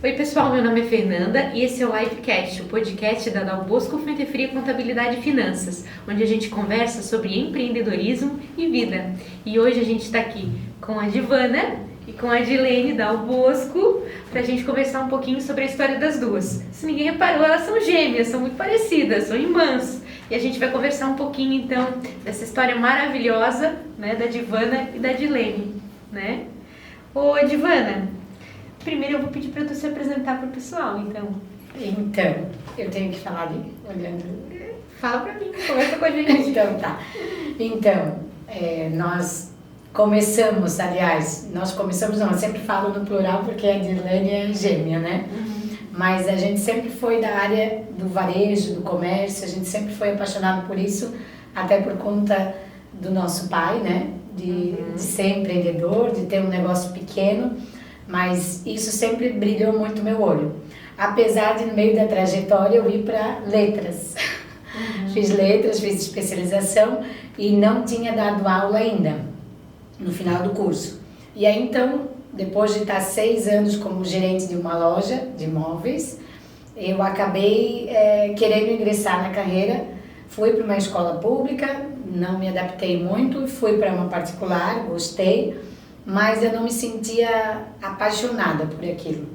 Oi pessoal, meu nome é Fernanda e esse é o Livecast, o podcast da Dal Bosco Fonte Fria Contabilidade e Finanças, onde a gente conversa sobre empreendedorismo e vida. E hoje a gente está aqui com a Divana e com a Dilene Dal Bosco para a gente conversar um pouquinho sobre a história das duas. Se ninguém reparou, elas são gêmeas, são muito parecidas, são irmãs. E a gente vai conversar um pouquinho então dessa história maravilhosa, né, da Divana e da Dilene, né? Ô Divana, primeiro eu vou pedir para tu se apresentar para o pessoal, então. Então, eu tenho que falar ali, olhando. Fala para mim, conversa com a gente. Então, tá. Então, nós começamos, não, eu sempre falo no plural porque a Dilane é gêmea, né? Mas a gente sempre foi da área do varejo, do comércio, a gente sempre foi apaixonado por isso, até por conta do nosso pai, né? De ser empreendedor, de ter um negócio pequeno. Mas isso sempre brilhou muito meu olho. Apesar de, no meio da trajetória, eu ir para letras. Fiz letras, fiz especialização e não tinha dado aula ainda, no final do curso. E aí, então, depois de estar 6 anos como gerente de uma loja de móveis, eu acabei querendo ingressar na carreira. Fui para uma escola pública, não me adaptei muito, fui para uma particular, gostei. Mas eu não me sentia apaixonada por aquilo.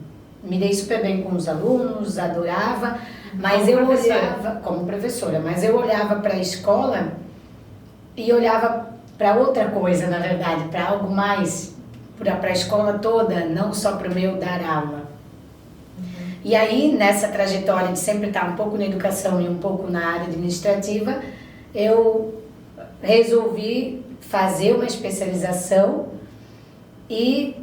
Me dei super bem com os alunos, adorava, mas eu olhava como professora, mas eu olhava para a escola e olhava para outra coisa, na verdade, para algo mais, para a escola toda, não só para o meu dar aula. E aí, nessa trajetória de sempre estar um pouco na educação e um pouco na área administrativa, eu resolvi fazer uma especialização e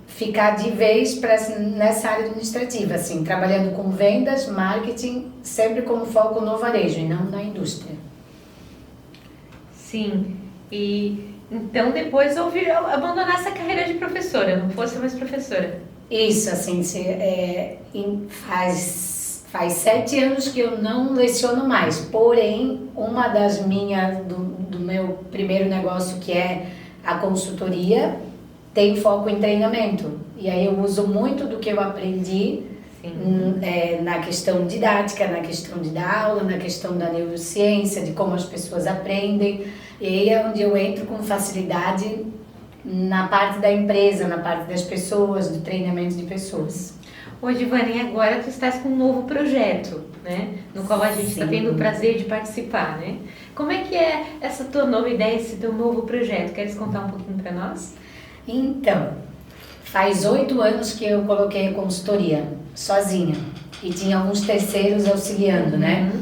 ficar de vez nessa área administrativa, assim, trabalhando com vendas, marketing, sempre com foco no varejo e não na indústria. Sim, e então depois houve abandonar essa carreira de professora, não fosse mais professora. Isso, assim, faz 7 anos que eu não leciono mais, porém, uma das do meu primeiro negócio, que é a consultoria, tem foco em treinamento, e aí eu uso muito do que eu aprendi na questão didática, na questão de dar aula, na questão da neurociência, de como as pessoas aprendem, e aí é onde eu entro com facilidade na parte da empresa, na parte das pessoas, do treinamento de pessoas. Ô Divane, agora tu estás com um novo projeto, né? No qual a gente está tendo o prazer de participar, né? Como é que é essa tua nova ideia, esse teu novo projeto? Queres contar um pouquinho para nós? Então, faz 8 anos que eu coloquei a consultoria sozinha e tinha alguns terceiros auxiliando, né?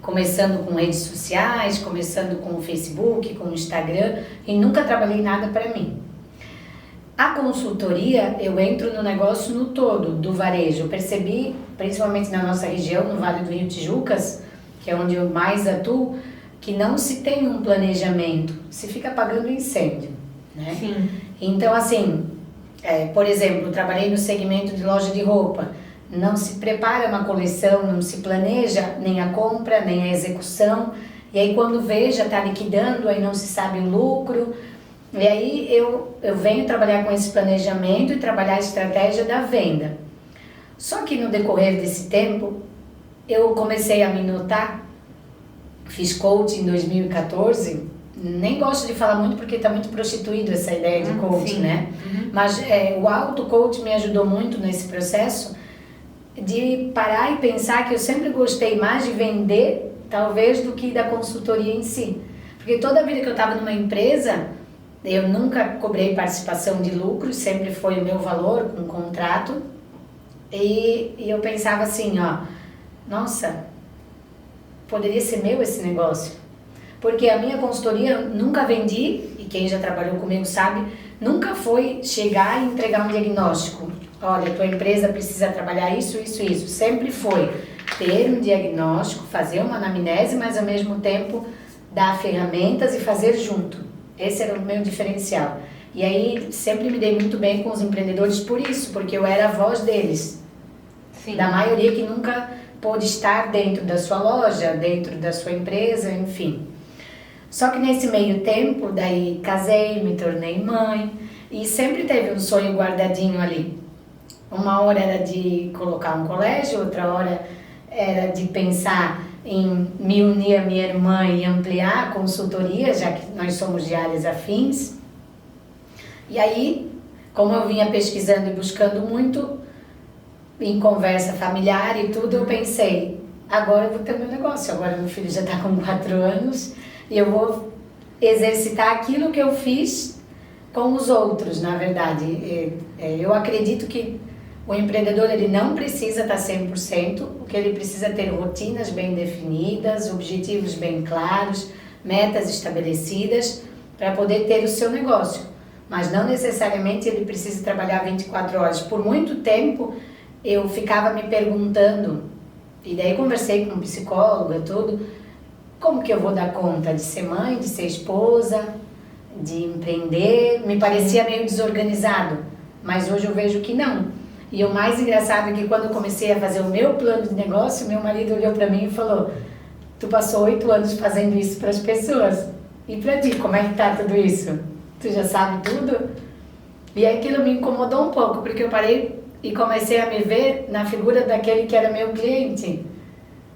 Começando com redes sociais, começando com o Facebook, com o Instagram, e nunca trabalhei nada para mim. A consultoria, eu entro no negócio no todo, do varejo. Eu percebi, principalmente na nossa região, no Vale do Rio Tijucas, que é onde eu mais atuo, que não se tem um planejamento, se fica apagando incêndio, né? Sim. Então, assim, por exemplo, trabalhei no segmento de loja de roupa, não se prepara uma coleção, não se planeja nem a compra, nem a execução, e aí quando vê já está liquidando, aí não se sabe o lucro, e aí eu venho trabalhar com esse planejamento e trabalhar a estratégia da venda. Só que no decorrer desse tempo, eu comecei a me notar, fiz coaching em 2014, nem gosto de falar muito porque está muito prostituído essa ideia de coaching, né? Mas o auto-coach me ajudou muito nesse processo de parar e pensar que eu sempre gostei mais de vender, talvez, do que da consultoria em si. Porque toda a vida que eu estava numa empresa, eu nunca cobrei participação de lucro, sempre foi o meu valor com contrato. E eu pensava assim, ó, nossa, poderia ser meu esse negócio. Porque a minha consultoria nunca vendi, e quem já trabalhou comigo sabe, nunca foi chegar e entregar um diagnóstico. Olha, tua empresa precisa trabalhar isso, isso, isso. Sempre foi ter um diagnóstico, fazer uma anamnese, mas ao mesmo tempo dar ferramentas e fazer junto. Esse era o meu diferencial. E aí sempre me dei muito bem com os empreendedores por isso, porque eu era a voz deles. Sim. Da maioria que nunca pôde estar dentro da sua loja, dentro da sua empresa, enfim. Só que nesse meio tempo, daí casei, me tornei mãe e sempre teve um sonho guardadinho ali. Uma hora era de colocar um colégio, outra hora era de pensar em me unir à minha irmã e ampliar a consultoria, já que nós somos de áreas afins. E aí, como eu vinha pesquisando e buscando muito, em conversa familiar e tudo, eu pensei, agora eu vou ter meu negócio, agora meu filho já está com 4 anos e eu vou exercitar aquilo que eu fiz com os outros, na verdade. Eu acredito que o empreendedor ele não precisa estar 100%, o que ele precisa é ter rotinas bem definidas, objetivos bem claros, metas estabelecidas para poder ter o seu negócio. Mas não necessariamente ele precisa trabalhar 24 horas. Por muito tempo eu ficava me perguntando, e daí conversei com um psicóloga, tudo, como que eu vou dar conta de ser mãe, de ser esposa, de empreender? Me parecia meio desorganizado, mas hoje eu vejo que não. E o mais engraçado é que quando eu comecei a fazer o meu plano de negócio, meu marido olhou para mim e falou, tu passou 8 anos fazendo isso para as pessoas, e para ti, como é que tá tudo isso? Tu já sabe tudo? E aquilo me incomodou um pouco, porque eu parei e comecei a me ver na figura daquele que era meu cliente.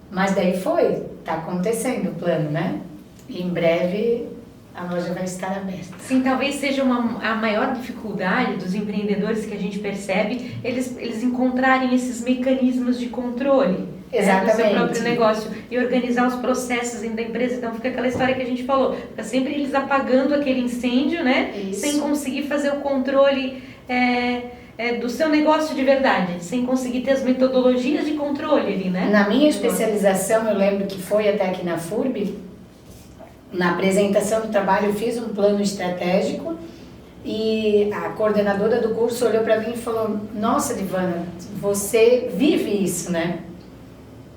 Mas daí tá acontecendo o plano, né? E em breve a loja vai estar aberta. Sim, talvez seja a maior dificuldade dos empreendedores que a gente percebe, eles encontrarem esses mecanismos de controle. Exatamente. Do seu próprio negócio e organizar os processos dentro da empresa. Então fica aquela história que a gente falou, fica sempre eles apagando aquele incêndio, né? Isso. Sem conseguir fazer o controle do seu negócio de verdade, sem conseguir ter as metodologias de controle ali, né? Na minha especialização, eu lembro que foi até aqui na FURB, na apresentação do trabalho eu fiz um plano estratégico e a coordenadora do curso olhou para mim e falou, nossa, Divana, você vive isso, né?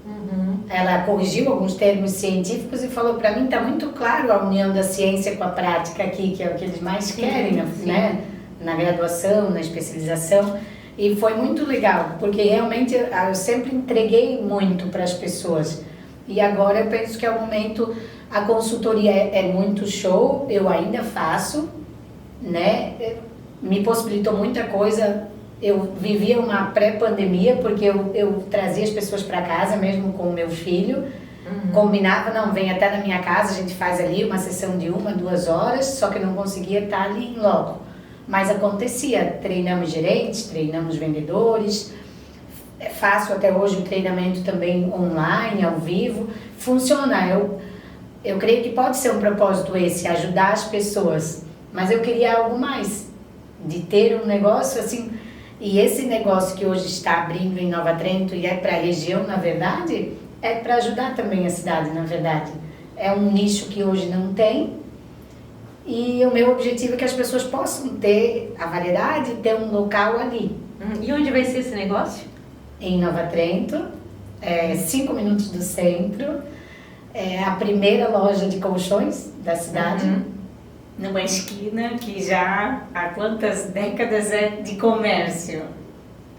Uhum. Ela corrigiu alguns termos científicos e falou, para mim está muito claro a união da ciência com a prática aqui, que é o que eles mais querem, né? Na graduação, na especialização. E foi muito legal, porque realmente eu sempre entreguei muito para as pessoas. E agora eu penso que é o momento, a consultoria é muito show, eu ainda faço, né? Me possibilitou muita coisa. Eu vivia uma pré-pandemia, porque eu trazia as pessoas para casa, mesmo com o meu filho. Uhum. Combinava, não, vem até na minha casa, a gente faz ali uma sessão de 1, 2 horas, só que eu não conseguia estar ali em loco. Mas acontecia, treinamos gerentes, treinamos vendedores, faço até hoje o treinamento também online, ao vivo, funciona. Eu creio que pode ser um propósito esse, ajudar as pessoas, mas eu queria algo mais, de ter um negócio assim, e esse negócio que hoje está abrindo em Nova Trento e é para a região, na verdade, é para ajudar também a cidade, na verdade. É um nicho que hoje não tem, e o meu objetivo é que as pessoas possam ter a variedade e ter um local ali. E onde vai ser esse negócio? Em Nova Trento, 5 minutos do centro, é a primeira loja de colchões da cidade. Uhum. Numa esquina que já há quantas décadas é de comércio.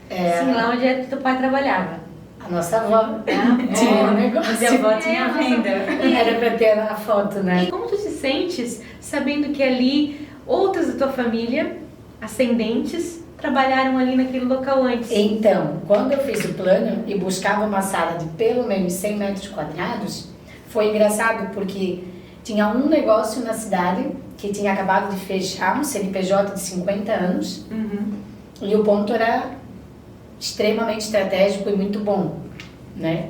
Sim, lá onde teu pai trabalhava. A nossa avó tinha um negócio. Onde a avó tinha venda. Era para ter a foto, né? E como tu te sentes sabendo que ali outras da tua família, ascendentes, trabalharam ali naquele local antes? Então, quando eu fiz o plano e buscava uma sala de pelo menos 100 metros quadrados, foi engraçado porque tinha um negócio na cidade que tinha acabado de fechar, um CNPJ de 50 anos, e o ponto era extremamente estratégico e muito bom, né?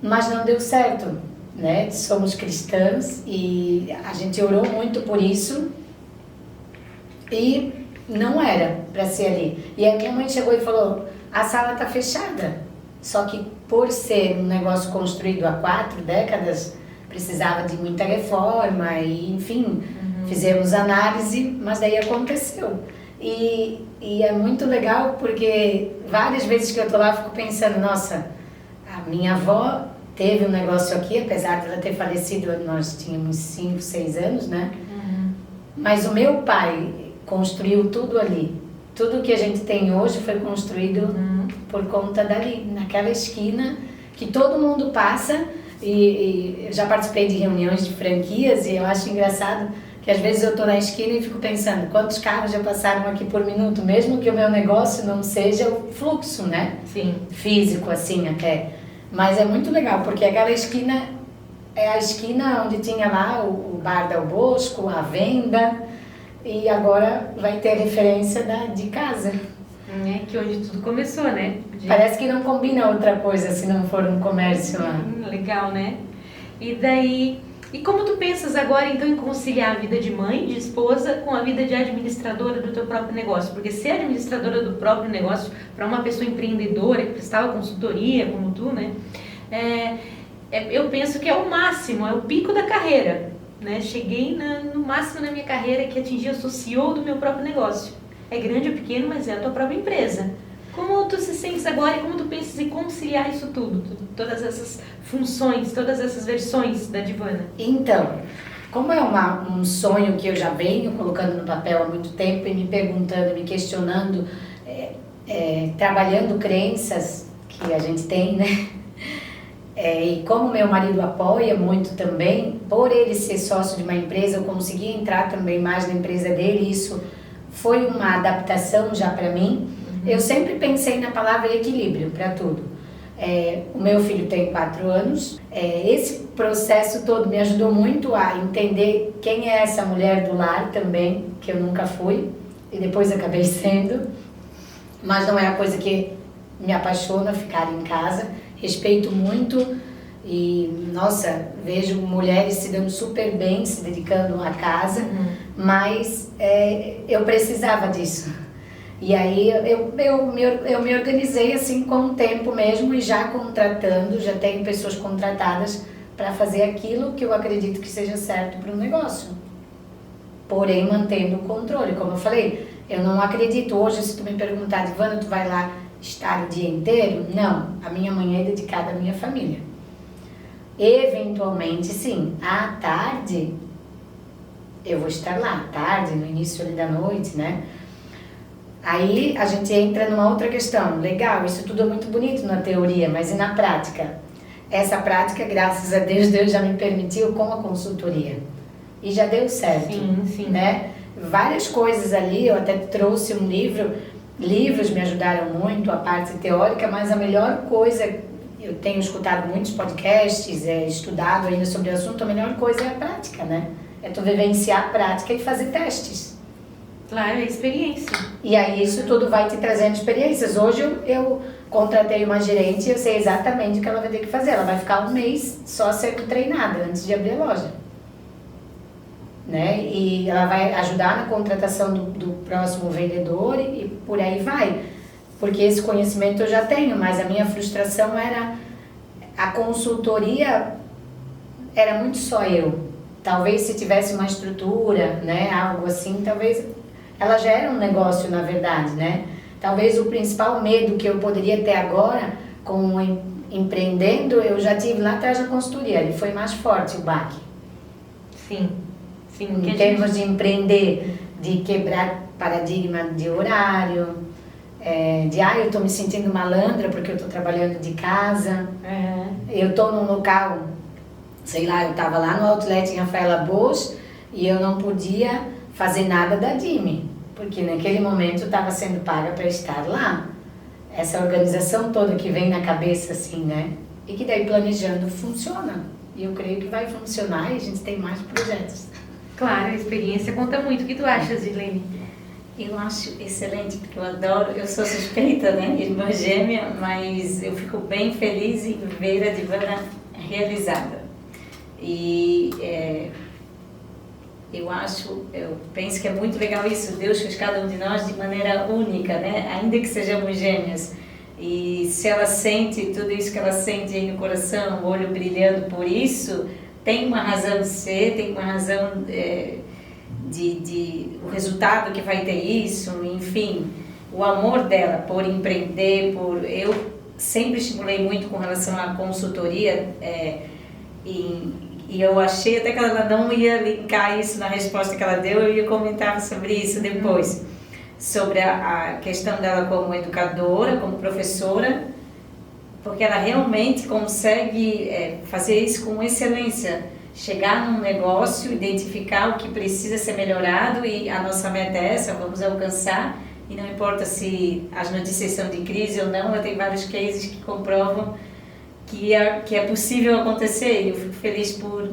Mas não deu certo, né? Somos cristãs e a gente orou muito por isso e não era para ser ali. E a minha mãe chegou e falou, a sala está fechada, só que por ser um negócio construído há 4 décadas, precisava de muita reforma e, enfim, fizemos análise, mas daí aconteceu. E é muito legal porque várias vezes que eu tô lá eu fico pensando, nossa, a minha avó teve um negócio aqui, apesar de ela ter falecido, nós tínhamos 5, 6 anos, né? Mas o meu pai construiu tudo ali. Tudo que a gente tem hoje foi construído por conta dali, naquela esquina que todo mundo passa. E eu já participei de reuniões de franquias e eu acho engraçado que às vezes eu estou na esquina e fico pensando quantos carros já passaram aqui por minuto, mesmo que o meu negócio não seja o fluxo, né? Sim. Físico, assim, até. Mas é muito legal, porque aquela esquina é a esquina onde tinha lá o Bar Dal Bosco, a venda, e agora vai ter referência de casa. É que onde tudo começou, né? Parece que não combina outra coisa se não for um comércio lá. Legal, né? E daí... E como tu pensas agora, então, em conciliar a vida de mãe, de esposa, com a vida de administradora do teu próprio negócio? Porque ser administradora do próprio negócio, para uma pessoa empreendedora que prestava consultoria, como tu, né? Eu penso que é o máximo, é o pico da carreira, né? Cheguei no máximo na minha carreira, que atingi, eu sou CEO do meu próprio negócio. É grande ou pequeno, mas é a tua própria empresa. Como tu se sentes agora e como tu pensas em conciliar isso tudo? Todas essas funções, todas essas versões da Divana? Então, como é um sonho que eu já venho colocando no papel há muito tempo e me perguntando, me questionando, trabalhando crenças que a gente tem, né? E como meu marido apoia muito também, por ele ser sócio de uma empresa, eu consegui entrar também mais na empresa dele, isso foi uma adaptação já para mim. Eu sempre pensei na palavra equilíbrio para tudo. O meu filho tem 4 anos. Esse processo todo me ajudou muito a entender quem é essa mulher do lar também, que eu nunca fui e depois acabei sendo. Mas não é a coisa que me apaixona ficar em casa. Respeito muito e, nossa, vejo mulheres se dando super bem, se dedicando à casa, mas eu precisava disso. E aí eu me organizei assim com o tempo mesmo e já contratando, já tenho pessoas contratadas para fazer aquilo que eu acredito que seja certo para o negócio. Porém, mantendo o controle. Como eu falei, eu não acredito hoje, se tu me perguntar, Divana, tu vai lá estar o dia inteiro? Não, a minha manhã é dedicada à minha família. Eventualmente, sim, à tarde eu vou estar lá, à tarde, no início ali da noite, né? Aí a gente entra numa outra questão. Legal, isso tudo é muito bonito na teoria, mas e na prática? Essa prática, graças a Deus, Deus já me permitiu com a consultoria. E já deu certo. Sim, sim. Né? Várias coisas ali, eu até trouxe um livro, livros me ajudaram muito, a parte teórica, mas a melhor coisa, eu tenho escutado muitos podcasts, estudado ainda sobre o assunto, a melhor coisa é a prática, né? É tu vivenciar a prática e fazer testes. Claro, é experiência. E aí isso tudo vai te trazendo experiências. Hoje eu contratei uma gerente e eu sei exatamente o que ela vai ter que fazer. Ela vai ficar 1 mês só sendo treinada antes de abrir a loja. Né? E ela vai ajudar na contratação do próximo vendedor e por aí vai. Porque esse conhecimento eu já tenho, mas a minha frustração era... A consultoria era muito só eu. Talvez se tivesse uma estrutura, né, algo assim, talvez... Ela já era um negócio, na verdade, né? Talvez o principal medo que eu poderia ter agora, com empreendendo, eu já tive lá atrás da consultoria. Ele foi mais forte, o baque. Sim. Sim. Em termos de empreender, de quebrar paradigma de horário, eu estou me sentindo malandra porque eu estou trabalhando de casa. Eu estou num local, sei lá, eu estava lá no outlet em Rafaela Bosch e eu não podia fazer nada da Dime, porque naquele momento eu estava sendo paga para estar lá. Essa organização toda que vem na cabeça assim, né? E que daí planejando funciona. E eu creio que vai funcionar e a gente tem mais projetos. Claro, a experiência conta muito. O que tu achas, Gilene? Eu acho excelente, porque eu adoro, eu sou suspeita, né, irmã gêmea, mas eu fico bem feliz em ver a Divana realizada. E eu penso que é muito legal isso, Deus fez cada um de nós de maneira única, né, ainda que sejamos gêmeas. E se ela sente tudo isso que ela sente aí no coração, o olho brilhando por isso, tem uma razão de ser, tem uma razão o resultado que vai ter isso, enfim, o amor dela por empreender, eu sempre estimulei muito com relação à consultoria, e eu achei até que ela não ia linkar isso na resposta que ela deu, eu ia comentar sobre isso depois, sobre a questão dela como educadora, como professora, porque ela realmente consegue fazer isso com excelência. chegar num negócio, identificar o que precisa ser melhorado e a nossa meta é essa, vamos alcançar. E não importa se as notícias são de crise ou não, ela tem vários cases que comprovam que é possível acontecer. E eu fico feliz por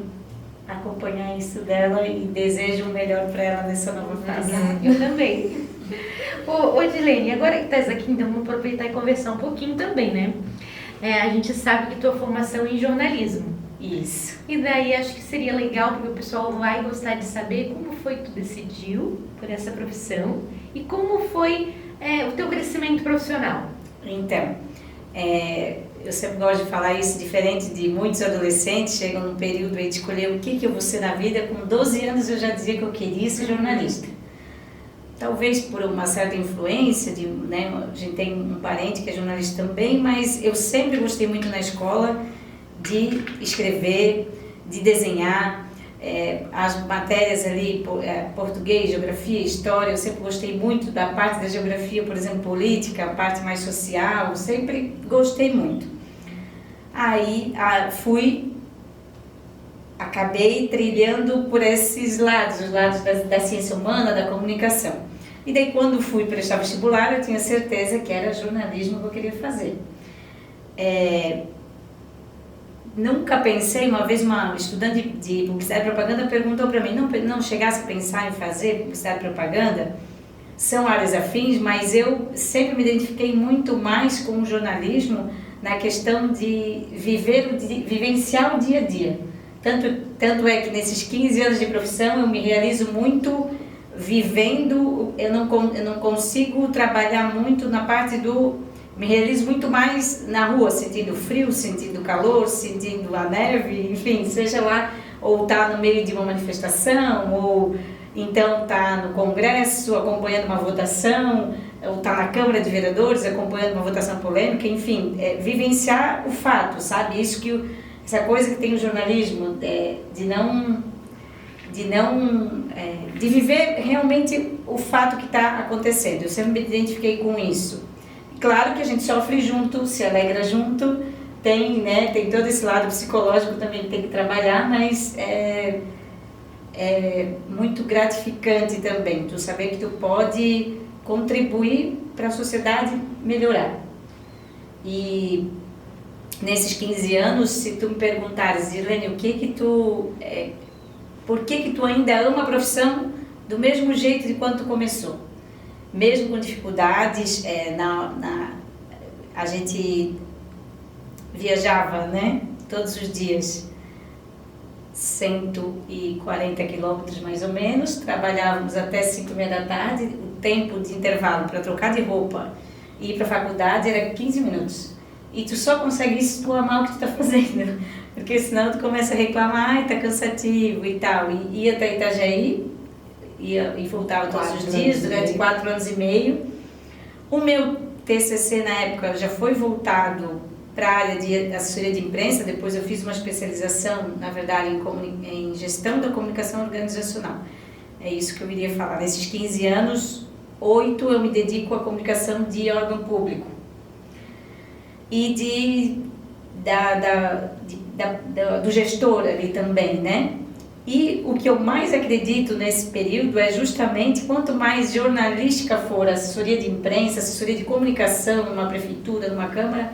acompanhar isso dela e desejo o melhor para ela nessa nova fase. Eu também. Ô Edilene, agora que estás aqui, então vamos aproveitar e conversar um pouquinho também, né? A gente sabe que tua formação é em jornalismo. Isso. E daí acho que seria legal, porque o pessoal vai gostar de saber como foi que tu decidiu por essa profissão e como foi o teu crescimento profissional. Então, eu sempre gosto de falar isso, diferente de muitos adolescentes, chegam num período aí de escolher o que eu vou ser na vida. Com 12 anos eu já dizia que eu queria ser jornalista. Talvez por uma certa influência, né, a gente tem um parente que é jornalista também, mas eu sempre gostei muito na escola de escrever, de desenhar, as matérias ali, português, geografia, história, eu sempre gostei muito da parte da geografia, por exemplo, política, a parte mais social, sempre gostei muito. Aí acabei trilhando por esses lados, os lados da ciência humana, da comunicação. E daí quando fui prestar vestibular, eu tinha certeza que era jornalismo que eu queria fazer. Nunca pensei, uma vez uma estudante de publicidade e propaganda perguntou para mim, não chegasse a pensar em fazer publicidade e propaganda? São áreas afins, mas eu sempre me identifiquei muito mais com o jornalismo na questão de vivenciar o dia a dia. Tanto é que nesses 15 anos de profissão eu me realizo muito vivendo, eu não consigo trabalhar muito na parte me realizo muito mais na rua, sentindo frio, sentindo calor, sentindo a neve, enfim, seja lá, ou tá no meio de uma manifestação, ou então tá no congresso acompanhando uma votação, ou tá na Câmara de Vereadores acompanhando uma votação polêmica, enfim, vivenciar o fato, sabe? Essa coisa que tem o jornalismo, de viver realmente o fato que está acontecendo. Eu sempre me identifiquei com isso. Claro que a gente sofre junto, se alegra junto, tem todo esse lado psicológico também que tem que trabalhar, mas é muito gratificante também, tu saber que tu pode contribuir para a sociedade melhorar. E nesses 15 anos, se tu me perguntares, Irlene, por que tu ainda ama a profissão do mesmo jeito de quando tu começou? Mesmo com dificuldades, a gente viajava, né, todos os dias, 140 quilômetros mais ou menos, trabalhávamos até 5h30 da tarde, o tempo de intervalo para trocar de roupa e ir para a faculdade era 15 minutos. E tu só consegue isso se tu amar o que tu está fazendo, porque senão tu começa a reclamar, tá cansativo e tal. E ia até Itajaí, e voltava todos os dias, durante 4 anos e meio. O meu TCC na época já foi voltado para a área de assessoria de imprensa, depois eu fiz uma especialização, na verdade, em gestão da comunicação organizacional. É isso que eu iria falar. Nesses 15 anos, 8 eu me dedico à comunicação de órgão público. E do gestor ali também, né? E o que eu mais acredito nesse período é justamente quanto mais jornalística for a assessoria de imprensa, assessoria de comunicação numa prefeitura, numa câmara,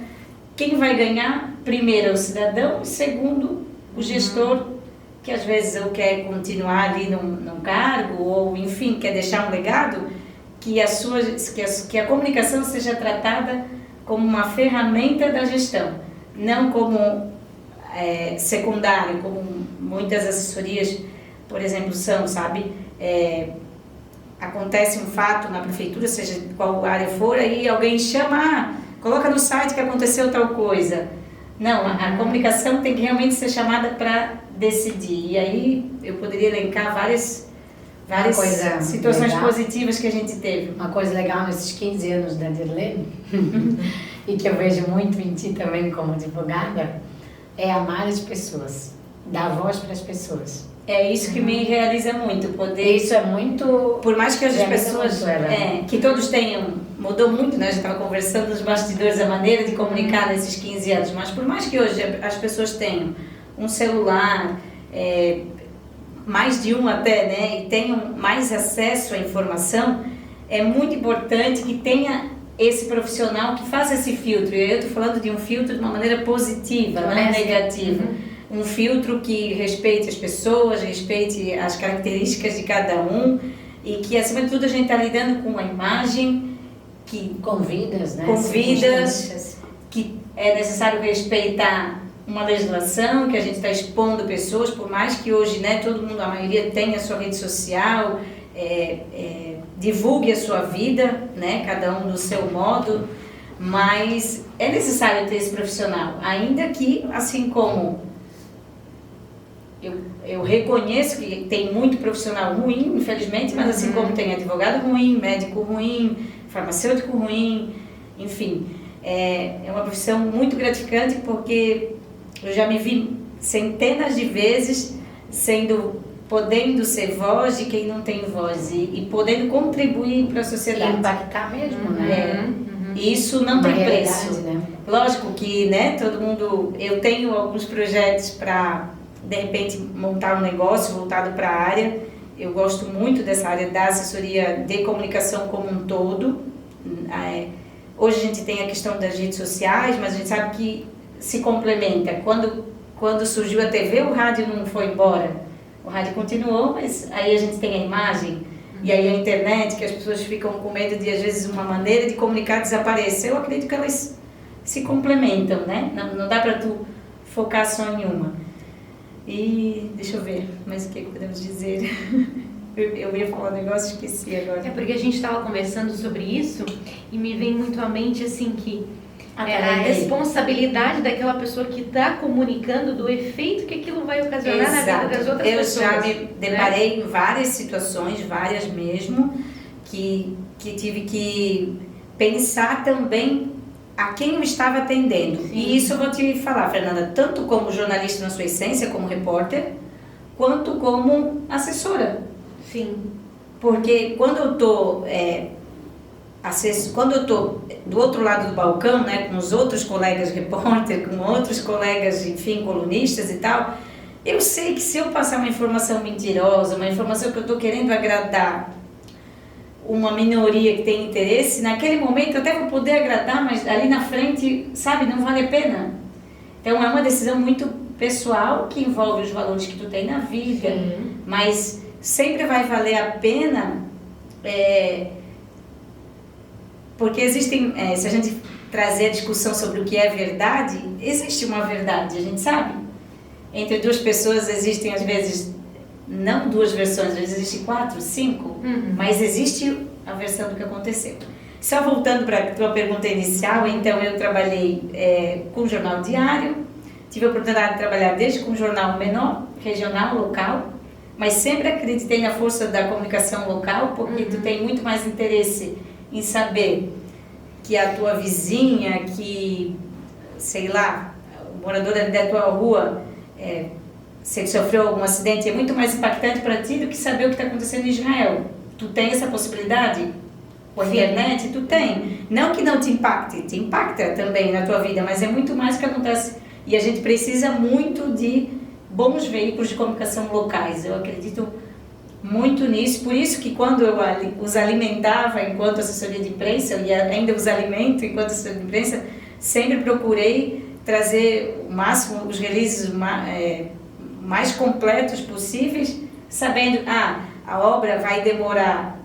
quem vai ganhar primeiro é o cidadão e segundo o gestor, que às vezes ou quer continuar ali num cargo ou enfim, quer deixar um legado, que a comunicação seja tratada como uma ferramenta da gestão, não como secundário, como muitas assessorias, por exemplo, são, sabe? Acontece um fato na prefeitura, seja de qual área for, aí alguém chama, coloca no site que aconteceu tal coisa. Não, a comunicação tem que realmente ser chamada para decidir. E aí eu poderia elencar várias situações legal, positivas que a gente teve. Uma coisa legal nesses 15 anos da Dirlene, e que eu vejo muito em ti também como advogada, é amar as pessoas, dar voz para as pessoas. É isso que me realiza muito, poder... Isso é muito... Por mais que as pessoas... que todos tenham... Mudou muito, né? A gente estava conversando nos bastidores a maneira de comunicar nesses 15 anos, mas por mais que hoje as pessoas tenham um celular, mais de um até, né, e tenham mais acesso à informação, é muito importante que tenha esse profissional que faça esse filtro. E eu estou falando de um filtro de uma maneira positiva, não é negativa. Um filtro que respeite as pessoas, respeite as características de cada um e que, acima de tudo, a gente está lidando com uma imagem que... Com vidas, né? Com vidas, que é necessário respeitar uma legislação, que a gente está expondo pessoas, por mais que hoje, né, todo mundo, a maioria tenha a sua rede social, divulgue a sua vida, né, cada um do seu modo, mas é necessário ter esse profissional, ainda que, assim como eu reconheço que tem muito profissional ruim, infelizmente, mas assim como tem advogado ruim, médico ruim, farmacêutico ruim, enfim, é uma profissão muito gratificante, porque eu já me vi centenas de vezes podendo ser voz de quem não tem voz e podendo contribuir para a sociedade. E impactar mesmo, né? E isso não tem preço. Né? Lógico que, né, todo mundo... Eu tenho alguns projetos para, de repente, montar um negócio voltado para a área. Eu gosto muito dessa área da assessoria de comunicação como um todo. Hoje a gente tem a questão das redes sociais, mas a gente sabe que se complementa. Quando surgiu a TV, o rádio não foi embora. O rádio continuou, mas aí a gente tem a imagem e aí a internet, que as pessoas ficam com medo de, às vezes, uma maneira de comunicar desaparecer. Eu acredito que elas se complementam, né? Não dá para tu focar só em uma. E deixa eu ver, mas o que podemos dizer? Eu ia falar um negócio e esqueci agora. É porque a gente estava conversando sobre isso e me vem muito à mente, assim, que a responsabilidade daquela pessoa que está comunicando, do efeito que aquilo vai ocasionar na vida das outras pessoas. Eu já me deparei em várias situações, várias mesmo, que tive que pensar também a quem eu estava atendendo. Sim. E isso eu vou te falar, Fernanda, tanto como jornalista na sua essência, como repórter, quanto como assessora. Sim. Porque quando eu estou... quando eu estou do outro lado do balcão, né, com os outros colegas repórter, com outros colegas, enfim, colunistas e tal, eu sei que se eu passar uma informação mentirosa, uma informação que eu estou querendo agradar uma minoria que tem interesse, naquele momento eu até vou poder agradar, mas ali na frente, sabe, não vale a pena. Então é uma decisão muito pessoal que envolve os valores que tu tem na vida, mas sempre vai valer a pena... Porque existem, se a gente trazer a discussão sobre o que é verdade, existe uma verdade, a gente sabe. Entre duas pessoas existem, às vezes, não duas versões, às vezes existem 4, 5, mas existe a versão do que aconteceu. Só voltando para a tua pergunta inicial, então eu trabalhei com o jornal diário, tive a oportunidade de trabalhar desde com um jornal menor, regional, local, mas sempre acreditei na força da comunicação local, porque tu tem muito mais interesse em saber que a tua vizinha, que, sei lá, o morador da tua rua, se ele sofreu algum acidente, é muito mais impactante para ti do que saber o que está acontecendo em Israel. Tu tem essa possibilidade? Com a internet? Tu tem. Não que não te impacta também na tua vida, mas é muito mais o que acontece. E a gente precisa muito de bons veículos de comunicação locais. Eu acredito muito nisso, por isso que quando eu os alimentava enquanto assessoria de imprensa, e ainda os alimento enquanto assessoria de imprensa, sempre procurei trazer o máximo, os releases mais completos possíveis, sabendo, a obra vai demorar,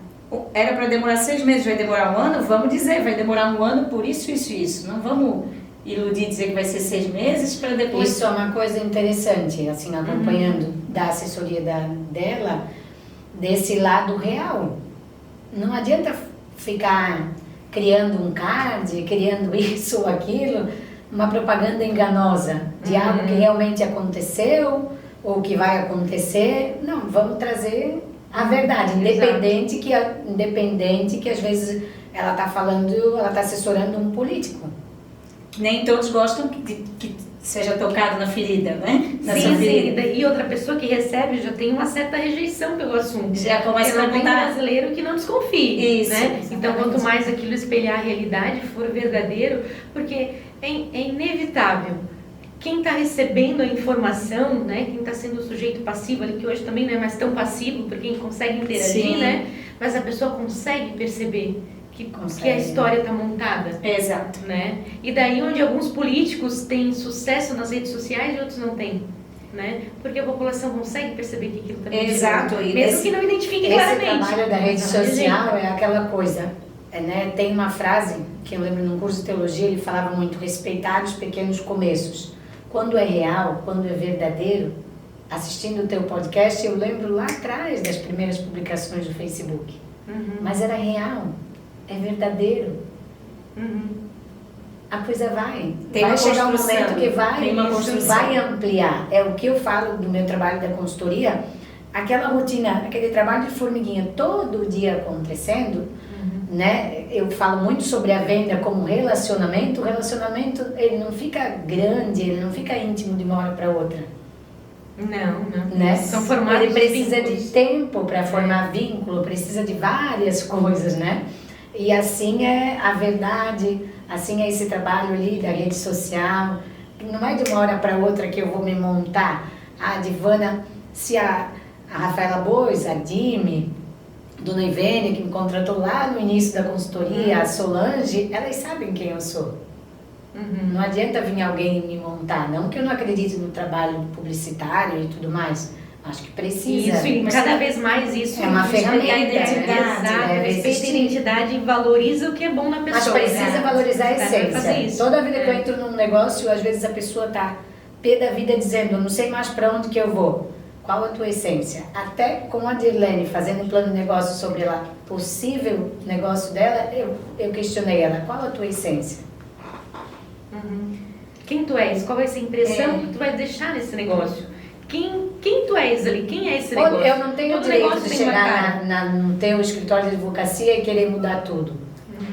era para demorar 6 meses, vai demorar 1 ano, vamos dizer, vai demorar 1 ano por isso, isso e isso, não vamos iludir dizer que vai ser 6 meses para depois... Isso é uma coisa interessante, assim, acompanhando da assessoria dela, desse lado real. Não adianta ficar criando um card, criando isso ou aquilo, uma propaganda enganosa de algo que realmente aconteceu ou que vai acontecer. Não, vamos trazer a verdade, independente que às vezes ela está falando, ela está assessorando um político. Nem todos gostam que seja tocado na ferida, né? Sim. E outra pessoa que recebe já tem uma certa rejeição pelo assunto. Já começa a tem brasileiro que não desconfie. Isso, né? Então, quanto mais aquilo espelhar a realidade, for verdadeiro, porque é inevitável quem está recebendo a informação, né? Quem está sendo o sujeito passivo ali, que hoje também não é mais tão passivo, porque quem consegue interagir, Sim. né? Mas a pessoa consegue perceber que a história está montada. Exato. Né? E daí onde alguns políticos têm sucesso nas redes sociais e outros não têm. Né? Porque a população consegue perceber que aquilo também Exato. é mesmo que não identifique Esse claramente. trabalho da rede social é aquela coisa, né? Tem uma frase que eu lembro num curso de teologia, ele falava muito: respeitar os pequenos começos. Quando é real, quando é verdadeiro, assistindo o teu podcast, eu lembro lá atrás das primeiras publicações do Facebook. Mas era real, é verdadeiro. A coisa vai chegar um momento que vai ampliar. É o que eu falo do meu trabalho da consultoria, aquela rotina, aquele trabalho de formiguinha todo dia acontecendo, né? Eu falo muito sobre a venda como relacionamento. O relacionamento, ele não fica grande, ele não fica íntimo de uma hora para outra. Não. Né? São formados ele precisa vínculos. de tempo para formar vínculo, precisa de várias coisas, né? E assim é a verdade, assim é esse trabalho ali da rede social. Não é de uma hora para outra que eu vou me montar. A Divana, se a Rafaela Bois, a Dime, Dona Ivênia, que me contratou lá no início da consultoria, a Solange, elas sabem quem eu sou. Não adianta vir alguém me montar, não que eu não acredite no trabalho publicitário e tudo mais. Acho que precisa. Isso, e cada vez mais isso. É uma respeita ferramenta, a identidade. exato, deve Respeita a existir. identidade e valoriza o que é bom na pessoa. Mas precisa Exato. valorizar a Dá pra fazer essência. isso. Toda vida que eu entro num negócio, às vezes a pessoa tá pé da vida dizendo: eu não sei mais para onde que eu vou. Qual a tua essência? Até com a Dirlene fazendo um plano de negócio sobre o possível negócio dela, eu questionei ela: qual a tua essência? Quem tu és? Qual vai ser a impressão que tu vai deixar nesse negócio? Quem tu és ali? Quem é esse negócio? Eu não tenho o Todo direito negócio de tem uma chegar cara. no teu escritório de advocacia e querer mudar tudo.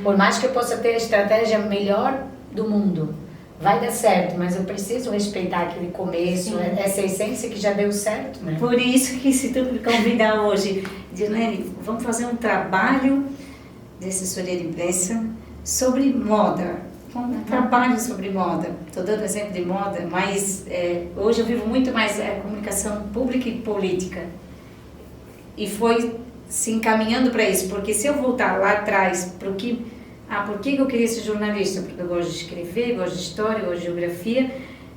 Por mais que eu possa ter a estratégia melhor do mundo, vai dar certo, mas eu preciso respeitar aquele começo, essa essência que já deu certo, né? Por isso que se tu me convidar hoje, Dirlene, vamos fazer um trabalho de assessoria de imprensa sobre moda. Um trabalho sobre moda. Estou dando exemplo de moda, mas hoje eu vivo muito mais a comunicação pública e política. E foi se encaminhando para isso, porque se eu voltar lá atrás para o que... por que eu queria ser jornalista? Porque eu gosto de escrever, gosto de história, gosto de geografia.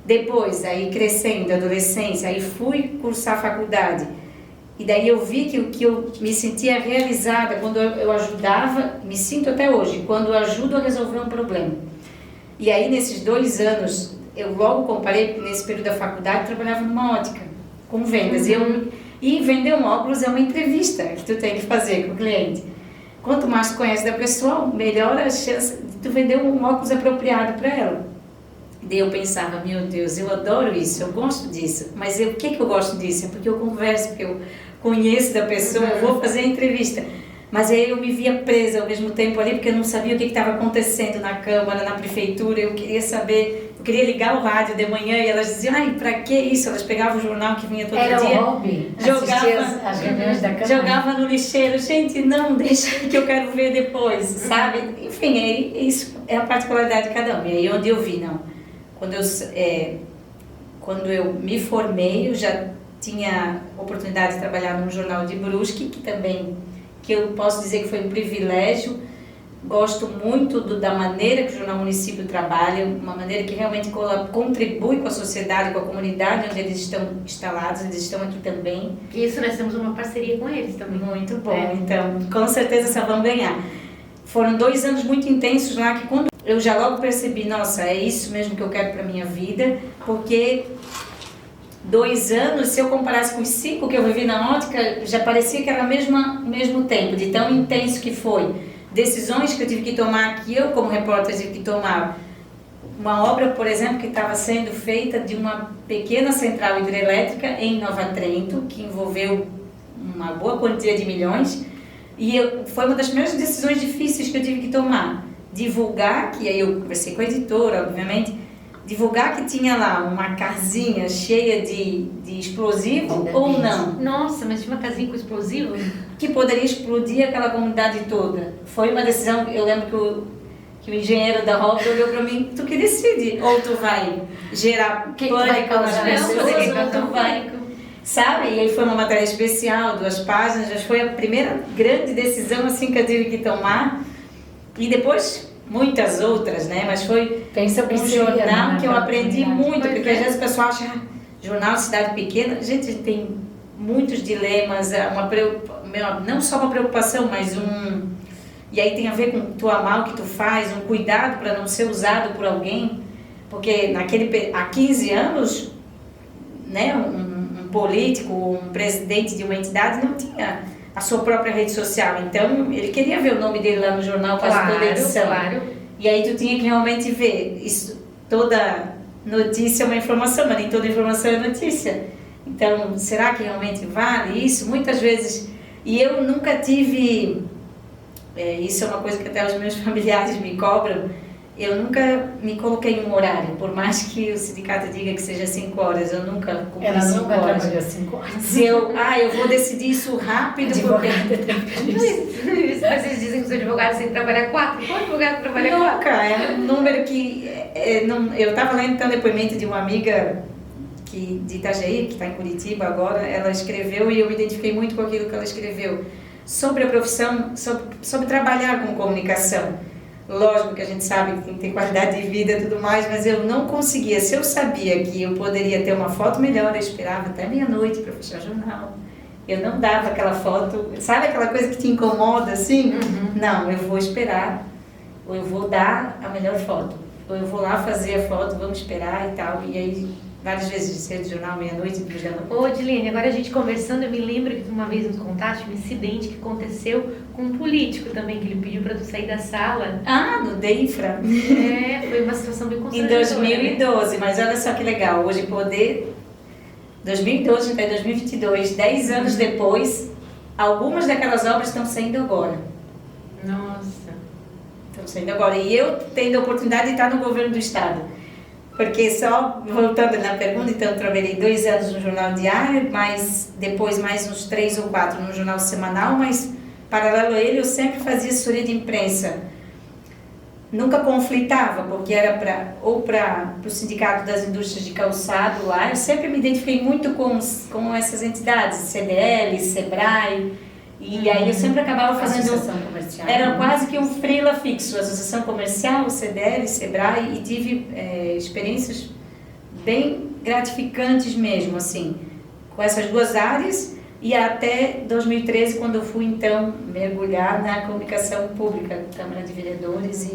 Depois, aí crescendo, adolescência, aí fui cursar faculdade. E daí eu vi que eu me sentia realizada quando eu ajudava, me sinto até hoje, quando eu ajudo a resolver um problema. E aí, nesses 2 anos, eu logo comparei, nesse período da faculdade, eu trabalhava numa ótica, com vendas. E vender um óculos é uma entrevista que tu tem que fazer com o cliente. Quanto mais tu conhece da pessoa, melhor a chance de tu vender um óculos apropriado para ela. Daí eu pensava: meu Deus, eu adoro isso, eu gosto disso. Mas por que eu gosto disso? É porque eu converso, porque eu conheço da pessoa, eu vou fazer a entrevista. Mas aí eu me via presa ao mesmo tempo ali, porque eu não sabia o que estava acontecendo na Câmara, na Prefeitura. Eu queria saber, eu queria ligar o rádio de manhã e elas diziam: ai, pra que isso? Elas pegavam o jornal que vinha todo dia. Era um hobby, assistir as reuniões da Câmara. Jogava no lixeiro. Gente, não, deixa que eu quero ver depois, sabe? Enfim, isso é a particularidade de cada um. E aí onde eu vi, não. Quando eu me formei, eu já tinha oportunidade de trabalhar num jornal de Brusque, que eu posso dizer que foi um privilégio. Gosto muito da maneira que o Jornal Município trabalha, uma maneira que realmente contribui com a sociedade, com a comunidade onde eles estão instalados, eles estão aqui também. E isso, nós temos uma parceria com eles também. Muito bom, então, com certeza só vão ganhar. Foram 2 anos muito intensos lá, que quando eu já logo percebi: nossa, é isso mesmo que eu quero para minha vida, porque 2 anos, se eu comparasse com os 5 que eu vivi na ótica, já parecia que era o mesmo tempo, de tão intenso que foi. Decisões que eu tive que tomar, que eu como repórter tive que tomar. Uma obra, por exemplo, que estava sendo feita de uma pequena central hidrelétrica em Nova Trento, que envolveu uma boa quantia de milhões, e foi uma das primeiras decisões difíceis que eu tive que tomar. Divulgar, que aí eu conversei com a editora, obviamente, divulgar que tinha lá uma casinha cheia de explosivo ou não. Nossa, mas tinha uma casinha com explosivo? Que poderia explodir aquela comunidade toda. Foi uma decisão, eu lembro que o engenheiro da obra olhou para mim, tu que decide, ou tu vai gerar pânico nas pessoas, ou tu vai... Sabe? E aí foi uma matéria especial, 2 páginas, já foi a primeira grande decisão assim que eu tive que tomar. E depois muitas outras, né? Mas foi um jornal que eu aprendi muito, porque às vezes o pessoal acha, jornal cidade pequena, gente tem muitos dilemas, não só uma preocupação, mas e aí tem a ver com tu amar o que tu faz, um cuidado para não ser usado por alguém, porque há 15 anos, né, um político, um presidente de uma entidade não tinha a sua própria rede social, então ele queria ver o nome dele lá no jornal quase toda edição. Claro. E aí tu tinha que realmente ver, isso, toda notícia é uma informação, mas nem toda informação é notícia. Então, será que realmente vale isso? Muitas vezes, e eu nunca tive, isso é uma coisa que até os meus familiares me cobram, eu nunca me coloquei em um horário, por mais que o sindicato diga que seja 5 horas, eu nunca cumpri 5 horas. Ela nunca trabalhou 5 horas. Se eu vou decidir isso rápido, porque... Vocês dizem que os advogados têm que trabalhar 4, qual advogado trabalha 4? Nunca, é um número que... eu estava lendo então, depoimento de uma amiga de Itajaí, que está em Curitiba agora, ela escreveu e eu me identifiquei muito com aquilo que ela escreveu, sobre a profissão, sobre trabalhar com comunicação. Lógico que a gente sabe que tem que ter qualidade de vida e tudo mais, mas eu não conseguia. Se eu sabia que eu poderia ter uma foto melhor, eu esperava até meia-noite para fechar o jornal. Eu não dava aquela foto, sabe aquela coisa que te incomoda assim? Uhum. Não, eu vou esperar, ou eu vou dar a melhor foto, ou eu vou lá fazer a foto, vamos esperar e tal. E aí, várias vezes, cedo de jornal, meia-noite, Ô, Dilene, agora a gente conversando, eu me lembro que uma vez nos contaste um incidente que aconteceu com um político também, que ele pediu pra tu sair da sala. Ah, no DEINFRA. Foi uma situação bem Em constrangedora. 2012, mas olha só que legal, hoje poder... 2012 até 2022, 10 anos depois, algumas daquelas obras estão saindo agora. Nossa. Estão saindo agora. E eu tendo a oportunidade de estar no governo do estado. Porque só, voltando na pergunta, então eu trabalhei 2 anos no jornal diário, mas depois mais uns 3 ou 4 no jornal semanal, mas paralelo a ele eu sempre fazia assessoria de imprensa. Nunca conflitava, porque era para o Sindicato das Indústrias de Calçado lá, eu sempre me identifiquei muito com essas entidades, CDL, SEBRAE, e aí eu sempre acabava fazendo... Associação comercial. Era quase que um freela fixo, Associação Comercial, CDL, SEBRAE, e tive experiências bem gratificantes mesmo, assim, com essas 2 áreas, e até 2013, quando eu fui, então, mergulhar na comunicação pública, Câmara de Vereadores,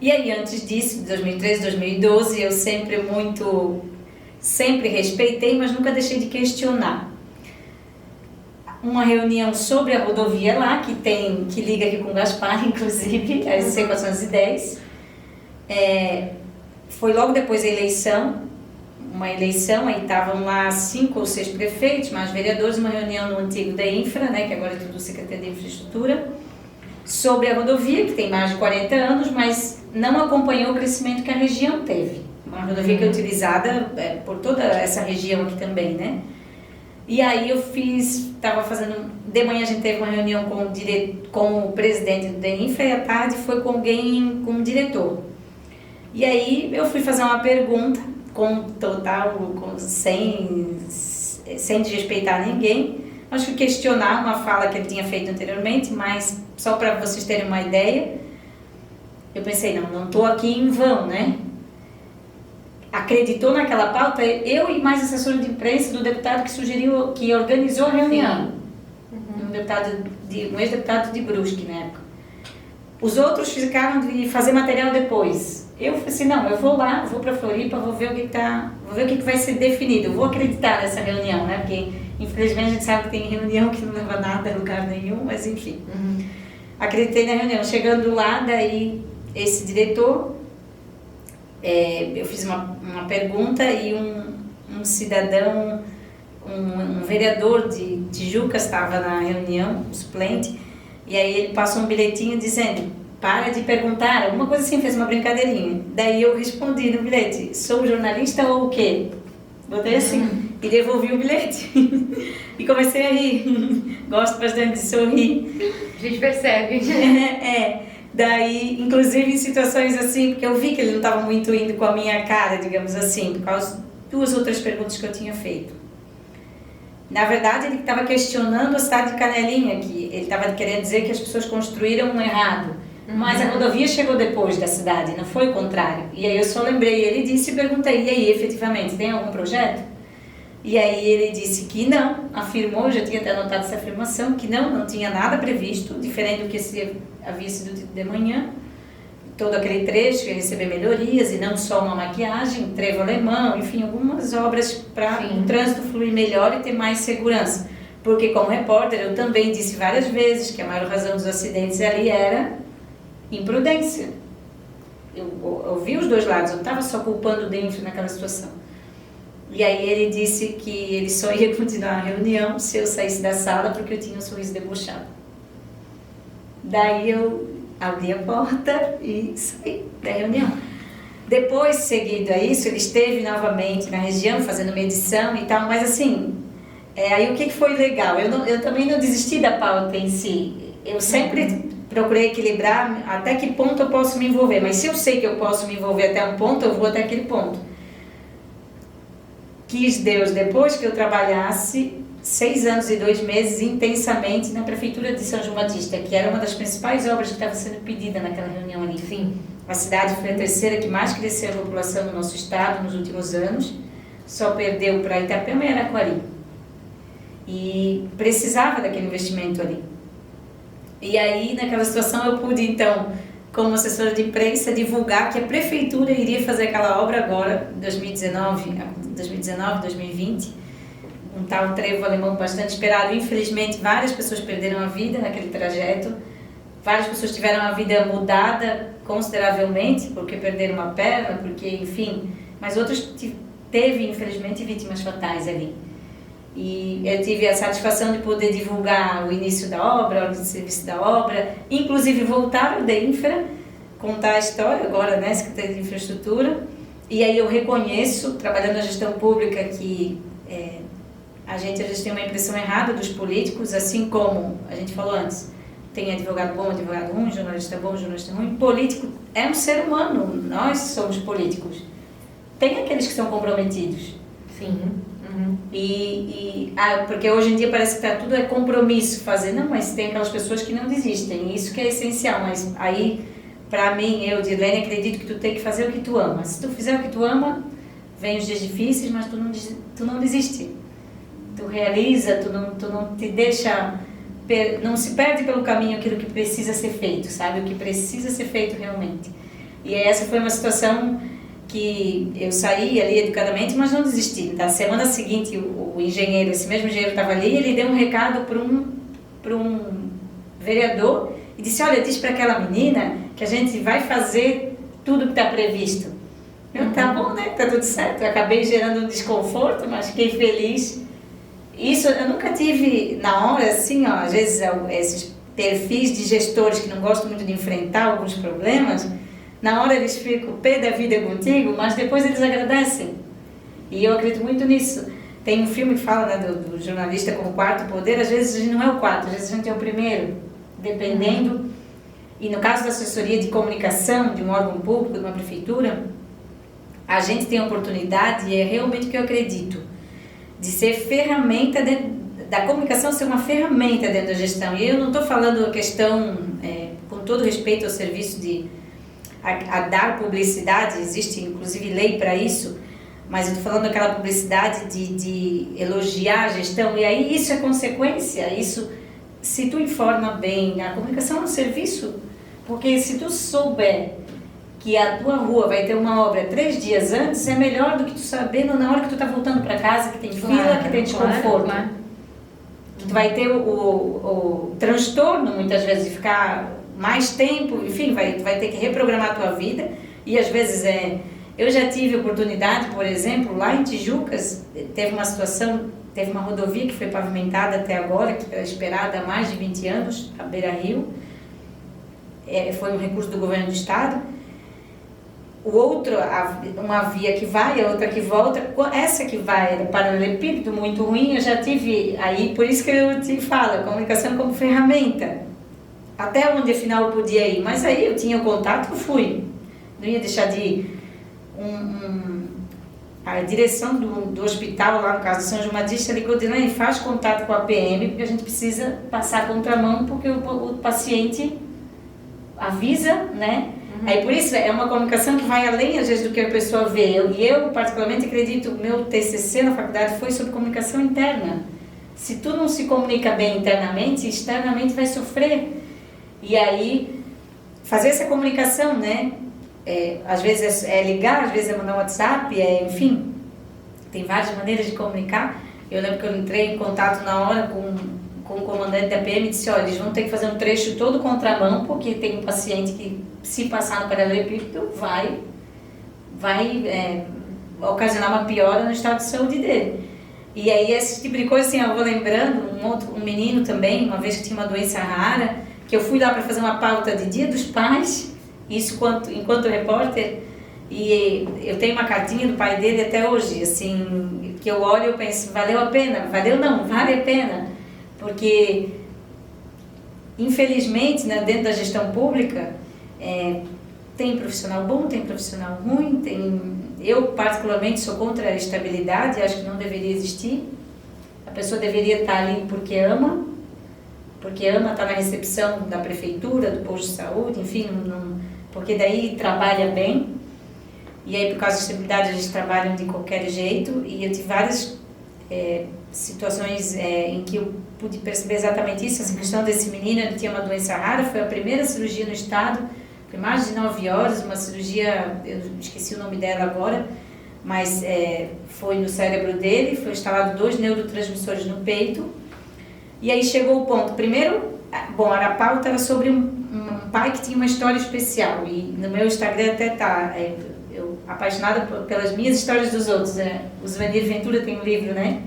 e aí, antes disso, 2013, 2012, eu sempre respeitei, mas nunca deixei de questionar. Uma reunião sobre a rodovia lá, que liga aqui com o Gaspar, inclusive, a SC 410, foi logo depois da eleição, aí estavam lá 5 ou 6 prefeitos, mais vereadores, uma reunião no antigo da Infra, né, que agora é tudo Secretaria de Infraestrutura, sobre a rodovia, que tem mais de 40 anos, mas não acompanhou o crescimento que a região teve. Uma rodovia que é utilizada por toda essa região aqui também, né? E aí estava fazendo, de manhã a gente teve uma reunião com o presidente do DEINFRA e à tarde foi com o diretor. E aí eu fui fazer uma pergunta, sem desrespeitar ninguém, mas fui questionar uma fala que ele tinha feito anteriormente, mas só para vocês terem uma ideia, eu pensei, não estou aqui em vão, né? Acreditou naquela pauta, eu e mais assessor de imprensa do deputado que organizou a reunião, um ex-deputado de Brusque na época. Os outros ficaram de fazer material depois. Eu falei assim, não, eu vou lá, vou para Floripa, vou ver o que vai ser definido, eu vou acreditar nessa reunião, né? Porque infelizmente a gente sabe que tem reunião que não leva nada a lugar nenhum, mas enfim. Acreditei na reunião. Chegando lá, daí esse diretor, eu fiz uma pergunta e um cidadão, um vereador de Tijuca estava na reunião, um suplente, e aí ele passou um bilhetinho dizendo, para de perguntar, alguma coisa assim, fez uma brincadeirinha. Daí eu respondi no bilhete, sou jornalista ou o quê? Botei assim, e devolvi o bilhete. E comecei a rir. Gosto bastante de sorrir. A gente percebe. Daí, inclusive em situações assim, porque eu vi que ele não estava muito indo com a minha cara, digamos assim, por causa de 2 outras perguntas que eu tinha feito. Na verdade, ele estava questionando a cidade de Canelinha, que ele estava querendo dizer que as pessoas construíram errado. Mas a rodovia chegou depois da cidade, não foi o contrário. E aí eu só lembrei, ele disse e perguntei, e aí, efetivamente, tem algum projeto? E aí ele disse que não, afirmou, eu já tinha até anotado essa afirmação, que não tinha nada previsto, diferente do que havia sido dito de manhã. Todo aquele trecho ia receber melhorias, e não só uma maquiagem, trevo alemão, enfim, algumas obras para o trânsito fluir melhor e ter mais segurança. Porque como repórter eu também disse várias vezes que a maior razão dos acidentes ali era imprudência. Eu vi os 2 lados, eu não estava só culpando o DENFRE naquela situação. E aí ele disse que ele só ia continuar a reunião se eu saísse da sala porque eu tinha um sorriso debochado. Daí eu abri a porta e saí da reunião. Depois, seguido a isso, ele esteve novamente na região fazendo medição e tal, mas assim, aí o que foi legal? Eu também não desisti da pauta em si. Eu sempre procurei equilibrar até que ponto eu posso me envolver, mas se eu sei que eu posso me envolver até um ponto, eu vou até aquele ponto. Quis Deus, depois que eu trabalhasse 6 anos e 2 meses intensamente na prefeitura de São João Batista, que era uma das principais obras que estava sendo pedida naquela reunião ali. Sim. A cidade foi a 3ª que mais cresceu a população no nosso estado nos últimos anos, só perdeu para Itapema e Araquari. E precisava daquele investimento ali. E aí, naquela situação, eu pude, então, como assessora de imprensa, divulgar que a prefeitura iria fazer aquela obra agora, 2019, 2020, um tal trevo alemão bastante esperado. Infelizmente, várias pessoas perderam a vida naquele trajeto, várias pessoas tiveram a vida mudada consideravelmente, porque perderam uma perna, porque, enfim, mas outras teve, infelizmente, vítimas fatais ali. E eu tive a satisfação de poder divulgar o início da obra, a ordem de serviço da obra, inclusive voltar ao DENFRA, contar a história agora, né, Secretaria de Infraestrutura. E aí eu reconheço, trabalhando na gestão pública, que às vezes tem uma impressão errada dos políticos, assim como a gente falou antes, tem advogado bom, advogado ruim, jornalista bom, jornalista ruim. Político é um ser humano, nós somos políticos. Tem aqueles que são comprometidos. Sim. Porque hoje em dia parece que tudo é compromisso fazer. Não, mas tem aquelas pessoas que não desistem, isso que é essencial. Mas aí, pra mim, eu, Dirlene, acredito que tu tem que fazer o que tu ama. Se tu fizer o que tu ama, vem os dias difíceis, mas tu não desiste. Tu realiza, tu não te deixa, não se perde pelo caminho aquilo que precisa ser feito, sabe? O que precisa ser feito realmente. E essa foi uma situação que eu saí ali educadamente, mas não desisti. Na semana seguinte, o engenheiro, esse mesmo engenheiro estava ali, ele deu um recado para um vereador e disse: olha, diz para aquela menina que a gente vai fazer tudo que está previsto. Eu, tá bom, né? Tá tudo certo. Eu acabei gerando um desconforto, mas fiquei feliz. Isso eu nunca tive na hora, assim, ó, às vezes esses perfis de gestores que não gostam muito de enfrentar alguns problemas, na hora eles ficam pé da vida contigo, mas depois eles agradecem. E eu acredito muito nisso. Tem um filme que fala, né, do jornalista como quarto poder. Às vezes a gente não é o quarto, às vezes a gente é o primeiro, dependendo. E no caso da assessoria de comunicação de um órgão público, de uma prefeitura, a gente tem a oportunidade, e é realmente o que eu acredito, de ser ferramenta da comunicação, ser uma ferramenta dentro da gestão. E eu não estou falando a questão, com todo respeito ao serviço a dar publicidade, existe inclusive lei para isso, mas eu estou falando daquela publicidade de elogiar a gestão, e aí isso é consequência, isso, se tu informa bem, a comunicação é um serviço, porque se tu souber que a tua rua vai ter uma obra 3 dias antes, é melhor do que tu saber na hora que tu está voltando para casa, que tem fila, que tem desconforto. Claro. Tu vai ter o transtorno, muitas vezes, de ficar mais tempo, enfim, vai ter que reprogramar a tua vida, e às vezes eu já tive oportunidade, por exemplo, lá em Tijucas, teve uma situação, teve uma rodovia que foi pavimentada até agora, que era esperada há mais de 20 anos, a Beira Rio, foi um recurso do governo do estado. Uma via que vai, a outra que volta, essa que vai era paralelepípedo, muito ruim, eu já tive aí, por isso que eu te falo, a comunicação como ferramenta. até onde afinal eu podia ir. Mas aí eu tinha o contato, eu fui. Não ia deixar de ir. A direção do hospital, lá no caso do São João Batista, ligou de lá e faz contato com a PM, porque a gente precisa passar a contramão, porque o paciente avisa, né? Aí por isso é uma comunicação que vai além às vezes do que a pessoa vê. Eu particularmente acredito, meu TCC na faculdade foi sobre comunicação interna. Se tu não se comunica bem internamente, externamente vai sofrer. E aí fazer essa comunicação, né? Às vezes é ligar, às vezes é mandar um WhatsApp, enfim, tem várias maneiras de comunicar. Eu lembro que eu entrei em contato na hora com o comandante da PM e disse, olha, eles vão ter que fazer um trecho todo contramão, porque tem um paciente que, se passar no paralelepípedo, vai ocasionar uma piora no estado de saúde dele. E aí esse tipo de coisa, assim, eu vou lembrando, um menino também, uma vez que tinha uma doença rara, que eu fui lá para fazer uma pauta de Dia dos Pais, isso enquanto repórter, e eu tenho uma cartinha do pai dele até hoje, assim, que eu olho e eu penso, valeu a pena? Valeu não, vale a pena, porque infelizmente, né, dentro da gestão pública, tem profissional bom, tem profissional ruim, eu particularmente sou contra a estabilidade, acho que não deveria existir, a pessoa deveria estar ali porque ama estar na recepção da prefeitura, do posto de saúde, enfim, porque daí trabalha bem, e aí por causa da estabilidade a gente trabalha de qualquer jeito, e eu tive várias situações em que eu pude perceber exatamente isso. Essa questão desse menino, ele tinha uma doença rara, foi a primeira cirurgia no estado, foi mais de 9 horas, uma cirurgia, eu esqueci o nome dela agora, mas foi no cérebro dele, foi instalado 2 neurotransmissores no peito, e aí chegou o ponto, primeiro, a pauta era sobre um pai que tinha uma história especial, e no meu Instagram até tá, eu apaixonada pelas minhas histórias dos outros, o Zuenir Ventura tem um livro, né,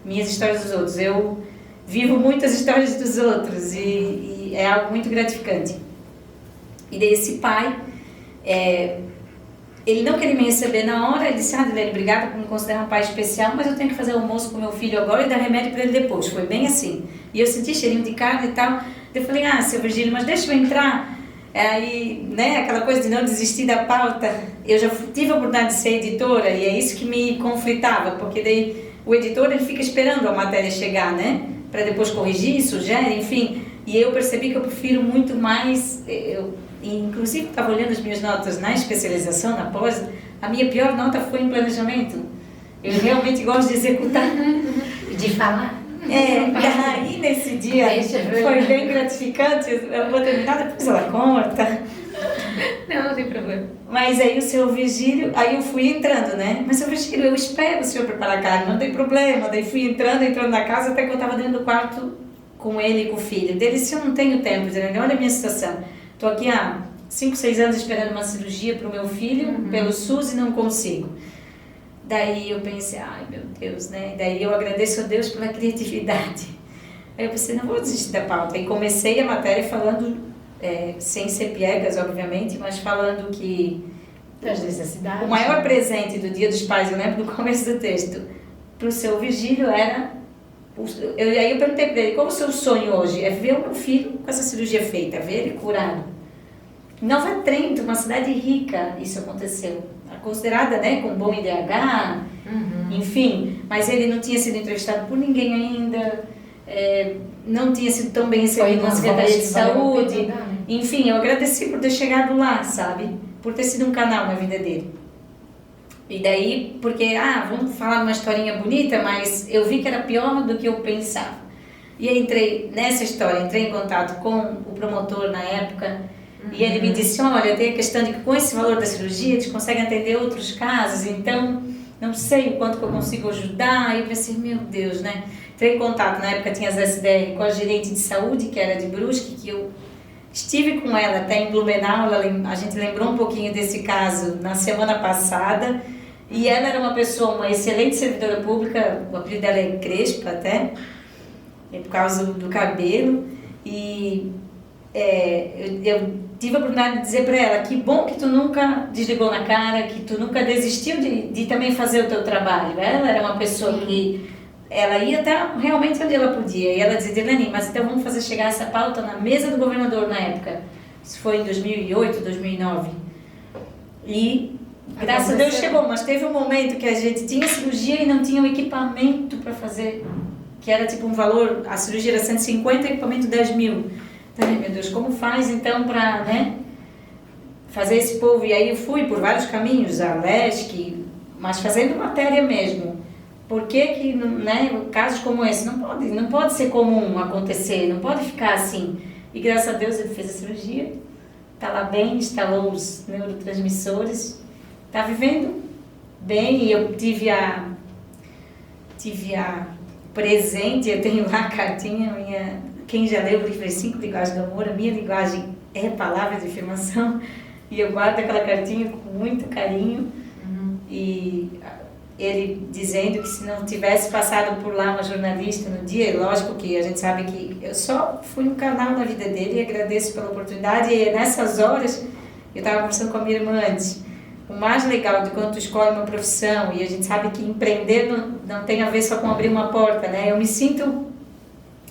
Minhas Histórias dos Outros, eu vivo muitas histórias dos outros, e é algo muito gratificante. E daí esse pai, ele não queria me receber na hora, ele disse, Adilene, obrigada por me considerar um pai especial, mas eu tenho que fazer almoço com meu filho agora e dar remédio para ele depois, foi bem assim. E eu senti cheirinho de carne e tal, eu falei, seu Virgílio, mas deixa eu entrar. Aí, né, aquela coisa de não desistir da pauta, eu já tive a oportunidade de ser editora e é isso que me conflitava, porque daí o editor ele fica esperando a matéria chegar, né, para depois corrigir, sugere, enfim, e eu percebi que eu prefiro muito mais, inclusive estava olhando as minhas notas na especialização, na pós, a minha pior nota foi em planejamento, eu realmente gosto de executar. De falar? Aí nesse dia foi bem gratificante, eu vou terminar, depois ela conta. Não tem problema. Mas aí o seu Virgílio, aí eu fui entrando, né? Mas seu Virgílio, eu espero o senhor preparar a carne, não tem problema. Daí fui entrando na casa, até que eu estava dentro do quarto com ele e com o filho. Dele disse, eu não tenho tempo, dizendo, olha a minha situação. Estou aqui há 5, 6 anos esperando uma cirurgia para o meu filho, pelo SUS, e não consigo. Daí eu pensei, ai meu Deus, né? Daí eu agradeço a Deus pela criatividade. Aí eu pensei, não vou desistir da pauta. E comecei a matéria falando, sem ser piegas, obviamente, mas falando que das necessidades. O maior presente do Dia dos Pais, eu lembro do começo do texto, para o seu Virgílio era... Aí eu perguntei para ele, qual é o seu sonho hoje? É ver o meu filho com essa cirurgia feita, ver ele curado. Em Nova Trento, uma cidade rica, isso aconteceu. Considerada, né, com bom IDH, enfim, mas ele não tinha sido entrevistado por ninguém ainda, não tinha sido tão bem recebido na Secretaria de Saúde, enfim, eu agradeci por ter chegado lá, sabe, por ter sido um canal na vida dele. E daí, porque, vamos falar uma historinha bonita, mas eu vi que era pior do que eu pensava. E aí entrei nessa história, entrei em contato com o promotor na época, e ele me disse, olha, tem a questão de que com esse valor da cirurgia eles conseguem atender outros casos, então não sei o quanto que eu consigo ajudar. E eu pensei, meu Deus, né? Entrei em contato, na época tinha as SDR com a gerente de saúde, que era de Brusque, que eu estive com ela até em Blumenau, a gente lembrou um pouquinho desse caso na semana passada, e ela era uma pessoa, uma excelente servidora pública, o apelido dela é Crespa até, por causa do cabelo, e eu tive a oportunidade de dizer para ela, que bom que tu nunca desligou na cara, que tu nunca desistiu de também fazer o teu trabalho. Ela era uma pessoa que ela ia até realmente onde ela podia. E ela dizia, Dirlene, mas então vamos fazer chegar essa pauta na mesa do governador na época. Isso foi em 2008, 2009. E graças a Deus chegou, mas teve um momento que a gente tinha cirurgia e não tinha o equipamento para fazer, que era tipo um valor, a cirurgia era 150, o equipamento 10 mil. Então, meu Deus, como faz então para, né, fazer esse povo? E aí eu fui por vários caminhos, a LESC, mas fazendo matéria mesmo. Por que, né, casos como esse não pode ser comum acontecer, não pode ficar assim. E graças a Deus ele fez a cirurgia, está lá bem, instalou os neurotransmissores, está vivendo bem. E eu tive a presente, eu tenho lá a cartinha, quem já leu o livro 5 Linguagens do Amor, a minha linguagem é palavra de afirmação, e eu guardo aquela cartinha com muito carinho. E ele dizendo que se não tivesse passado por lá uma jornalista no dia, lógico que a gente sabe que eu só fui um canal na vida dele e agradeço pela oportunidade. E nessas horas, eu estava conversando com a minha irmã antes, o mais legal de quando tu escolhe uma profissão, e a gente sabe que empreender não tem a ver só com abrir uma porta, né? Eu me sinto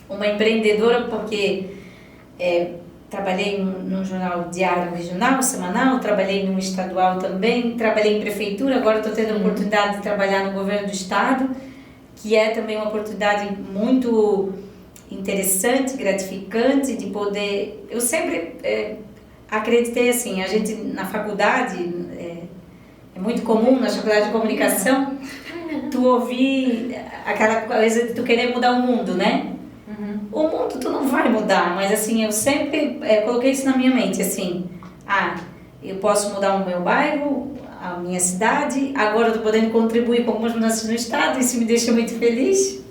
uma empreendedora porque trabalhei num jornal diário regional, semanal, trabalhei num estadual também, trabalhei em prefeitura, agora estou tendo a oportunidade de trabalhar no governo do estado, que é também uma oportunidade muito interessante, gratificante, de poder... Eu sempre acreditei assim, a gente na faculdade, é muito comum na faculdade de comunicação, tu ouvir aquela coisa de tu querer mudar o mundo, né? O mundo tu não vai mudar, mas assim, eu sempre coloquei isso na minha mente, assim, eu posso mudar o meu bairro, a minha cidade, agora eu estou podendo contribuir com algumas mudanças no estado, isso me deixa muito feliz,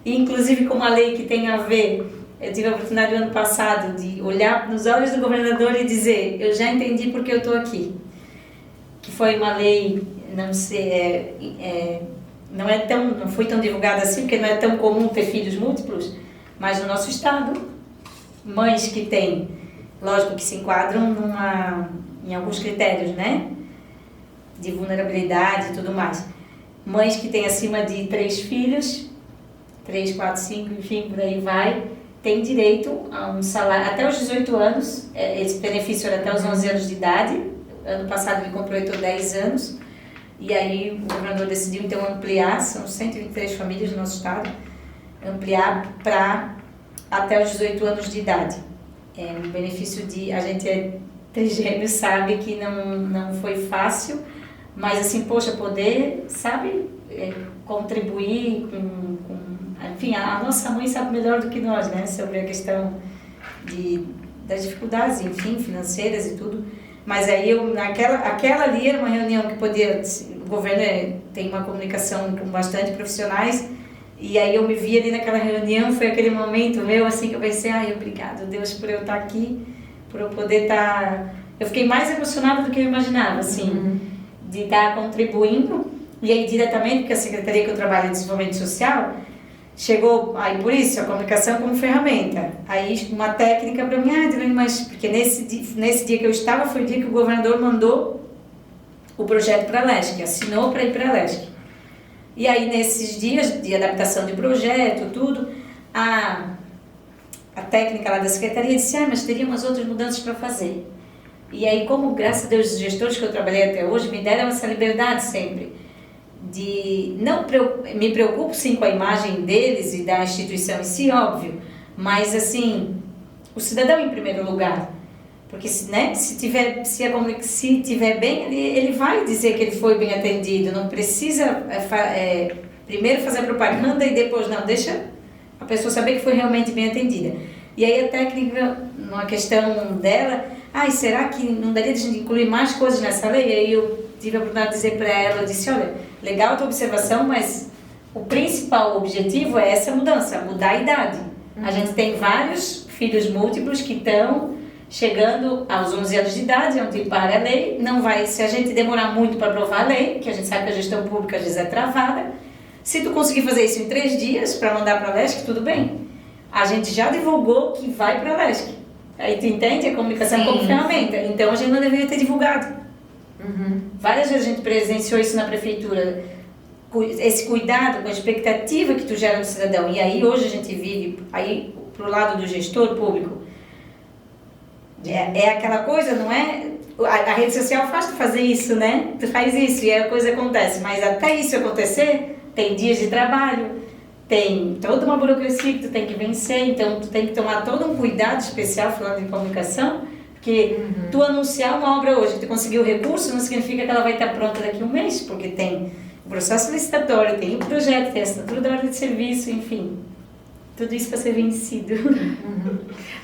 e inclusive com uma lei que tem a ver, eu tive a oportunidade no ano passado de olhar nos olhos do governador e dizer, eu já entendi porque eu estou aqui, que foi uma lei, não sei, não foi tão divulgada assim, porque não é tão comum ter filhos múltiplos, mas no nosso estado, mães que têm, lógico que se enquadram em alguns critérios, né? De vulnerabilidade e tudo mais. Mães que têm acima de 3 filhos, 3, 4, 5, enfim, por aí vai, têm direito a um salário até os 18 anos, esse benefício era até os 11 anos de idade, ano passado ele completou 10 anos, e aí o governador decidiu então ampliar, são 123 famílias no nosso estado, ampliar para até os 18 anos de idade. É um benefício a gente trigêmeo sabe que não foi fácil, mas assim, poxa, poder, sabe, contribuir enfim, a nossa mãe sabe melhor do que nós, né, sobre a questão das dificuldades, enfim, financeiras e tudo, mas aí aquela ali era uma reunião que podia, o governo tem uma comunicação com bastante profissionais. E aí eu me vi ali naquela reunião, foi aquele momento meu, assim, que eu pensei, obrigado Deus por eu estar aqui, por eu poder estar... Eu fiquei mais emocionada do que eu imaginava, assim, de estar contribuindo. E aí diretamente, porque a Secretaria que eu trabalho de Desenvolvimento Social, chegou, aí por isso, a comunicação como ferramenta. Aí uma técnica para mim, mas porque nesse dia que eu estava, foi o dia que o governador mandou o projeto para a LESC, assinou para ir para a LESC. E aí, nesses dias de adaptação de projeto, tudo, a técnica lá da secretaria disse, mas teria umas outras mudanças para fazer. E aí, como, graças a Deus, os gestores que eu trabalhei até hoje me deram essa liberdade sempre, de não me preocupo sim com a imagem deles e da instituição em si, óbvio, mas assim, o cidadão em primeiro lugar. Porque se tiver bem, ele vai dizer que ele foi bem atendido, não precisa primeiro fazer propaganda e depois não, deixa a pessoa saber que foi realmente bem atendida. E aí a técnica, numa questão dela, será que não daria de incluir mais coisas nessa lei? E aí eu tive a oportunidade de dizer para ela, eu disse, olha, legal a tua observação, mas o principal objetivo é essa mudança, mudar a idade. A gente tem vários filhos múltiplos que estão chegando aos 11 anos de idade, onde para a lei, não vai, se a gente demorar muito para aprovar a lei, que a gente sabe que a gestão pública às vezes é travada, se tu conseguir fazer isso em 3 dias para mandar para a LESC, tudo bem. A gente já divulgou que vai para a LESC. Aí tu entende a comunicação como ferramenta, então a gente não deveria ter divulgado. Várias vezes a gente presenciou isso na prefeitura, esse cuidado com a expectativa que tu gera no cidadão. E aí hoje a gente vive aí pro lado do gestor público. É aquela coisa, não é? A rede social faz tu fazer isso, né? Tu faz isso e a coisa acontece. Mas até isso acontecer, tem dias de trabalho, tem toda uma burocracia que tu tem que vencer. Então tu tem que tomar todo um cuidado especial falando em comunicação. Porque tu anunciar uma obra hoje, tu conseguiu o recurso, não significa que ela vai estar pronta daqui a um mês, porque tem o processo licitatório, tem o projeto, tem a assinatura da ordem de serviço, enfim. Tudo isso para ser vencido.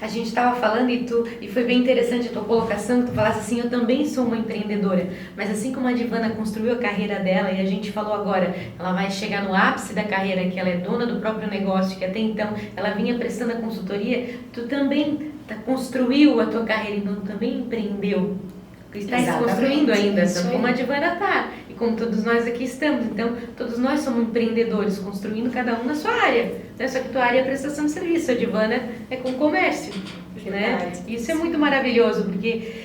A gente estava falando e foi bem interessante a tua colocação, que tu falasse assim, eu também sou uma empreendedora, mas assim como a Divana construiu a carreira dela e a gente falou agora, ela vai chegar no ápice da carreira, que ela é dona do próprio negócio, que até então ela vinha prestando a consultoria, tu também construiu a tua carreira, então tu também empreendeu. Está se construindo ainda, como a Divana está, e como todos nós aqui estamos. Então, todos nós somos empreendedores, construindo cada um na sua área. Né? Só que tua área é prestação de serviço, a Divana é com comércio. Né? Isso é muito maravilhoso, porque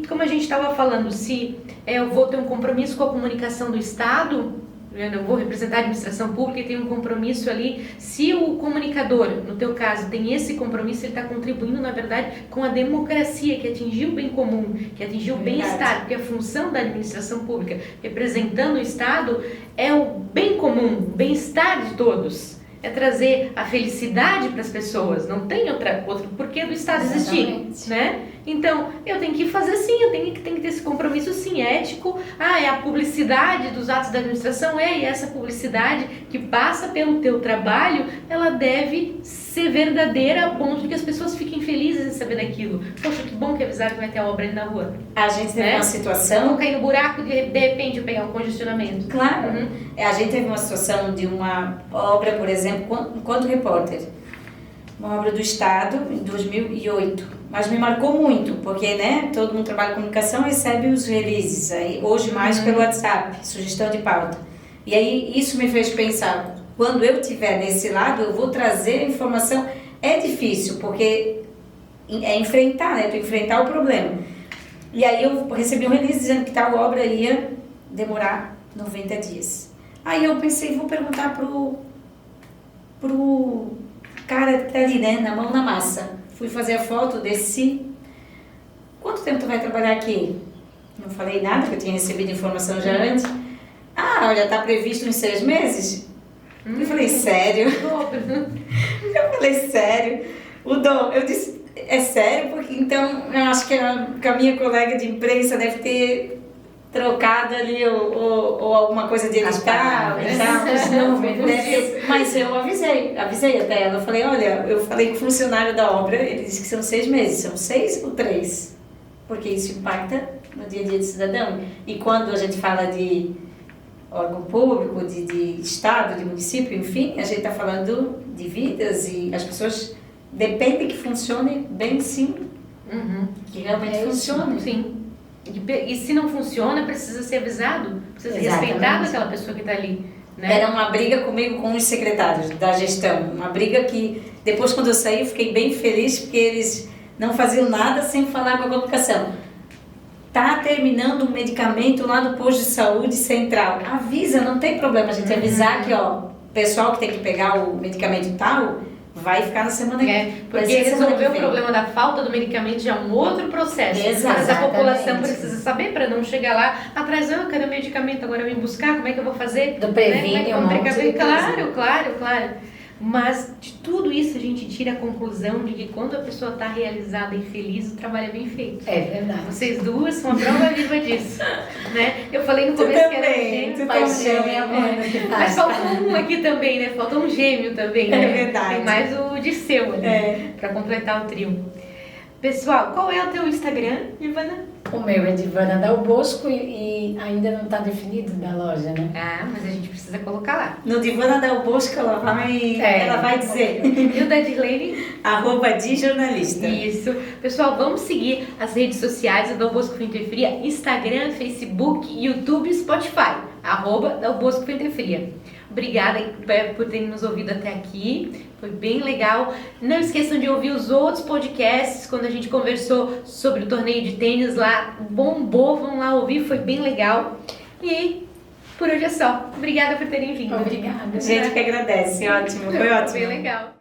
como a gente estava falando, se eu vou ter um compromisso com a comunicação do Estado, eu vou representar a administração pública e tenho um compromisso ali. Se o comunicador, no teu caso, tem esse compromisso, ele está contribuindo, na verdade, com a democracia, que atingiu o bem comum, que atingiu o bem-estar, porque a função da administração pública, representando o Estado, é o bem comum, o bem-estar de todos. É trazer a felicidade para as pessoas, não tem outro porquê do Estado existir, né? Então, eu tenho que fazer sim, eu tenho que ter esse compromisso sim, ético. É a publicidade dos atos da administração, e essa publicidade que passa pelo teu trabalho, ela deve ser verdadeira a ponto de que as pessoas fiquem felizes em saber daquilo. Poxa, que bom que avisaram que vai ter obra ali na rua. A gente teve uma situação... Não cair no buraco de repente eu pegar um congestionamento. Claro. A gente teve uma situação de uma obra, por exemplo, enquanto repórter. Uma obra do Estado, em 2008. Mas me marcou muito, porque, né, todo mundo trabalha com comunicação, recebe os releases, aí, hoje mais pelo WhatsApp, sugestão de pauta. E aí isso me fez pensar, quando eu estiver nesse lado, eu vou trazer a informação. É difícil, porque é enfrentar, né, tu enfrentar o problema. E aí eu recebi um release dizendo que tal obra ia demorar 90 dias. Aí eu pensei, vou perguntar pro cara que tá ali, né, na mão na massa. Fui fazer a foto, desci. Quanto tempo tu vai trabalhar aqui? Não falei nada, porque eu tinha recebido informação já antes. Olha, tá previsto uns 6 meses. Eu falei, sério? Eu falei, sério? Eu disse, é sério? Porque então, eu acho que a minha colega de imprensa deve ter trocado ali ou alguma coisa de edital e tal. Mas eu avisei até ela. Eu falei, olha, eu falei com o funcionário da obra, ele disse que são 6 meses. São 6 ou 3? Porque isso impacta no dia a dia do cidadão. E quando a gente fala de órgão público, de estado, de município, enfim, a gente está falando de vidas e as pessoas dependem que funcione bem sim. Que realmente funcione. Sim. E se não funciona, precisa ser avisado, precisa ser respeitado aquela pessoa que está ali. Né? Era uma briga comigo com os secretários da gestão, uma briga que depois quando eu saí eu fiquei bem feliz porque eles não faziam nada sem falar com a comunicação. Tá terminando um medicamento lá no posto de saúde central, avisa, não tem problema a gente avisar que o pessoal que tem que pegar o medicamento tal vai ficar na semana que vem. Porque resolver o problema da falta do medicamento já é um outro processo. Mas a população precisa saber para não chegar lá atrás, cadê o medicamento? Agora vem buscar, como é que eu vou fazer? Do previne, Claro. Mas de tudo isso a gente tira a conclusão de que quando a pessoa está realizada e feliz, o trabalho é bem feito. É verdade. Vocês duas são a prova viva disso. Né? Eu falei no começo que era gêmeo, paixão e amor. Mas faltou um aqui também, né? Faltou um gêmeo também, né? É verdade. Tem mais o Disseu ali, para completar o trio. Pessoal, qual é o teu Instagram, Ivana? O meu é Divana Dal Bosco e ainda não está definido da loja, né? Mas a gente precisa colocar lá. No Divana Dal Bosco ela vai dizer. E o da Dirlene? @dijornalista. Isso. Pessoal, vamos seguir as redes sociais da Dal Bosco Fintech Fria, Instagram, Facebook, YouTube e Spotify. @Dal Bosco Fintech Fria. Obrigada por terem nos ouvido até aqui, foi bem legal. Não esqueçam de ouvir os outros podcasts, quando a gente conversou sobre o torneio de tênis lá, bombou, vão lá ouvir, foi bem legal. E Por hoje é só. Obrigada por terem vindo. Obrigada. A gente que agradece, ótimo, foi ótimo. Bem legal.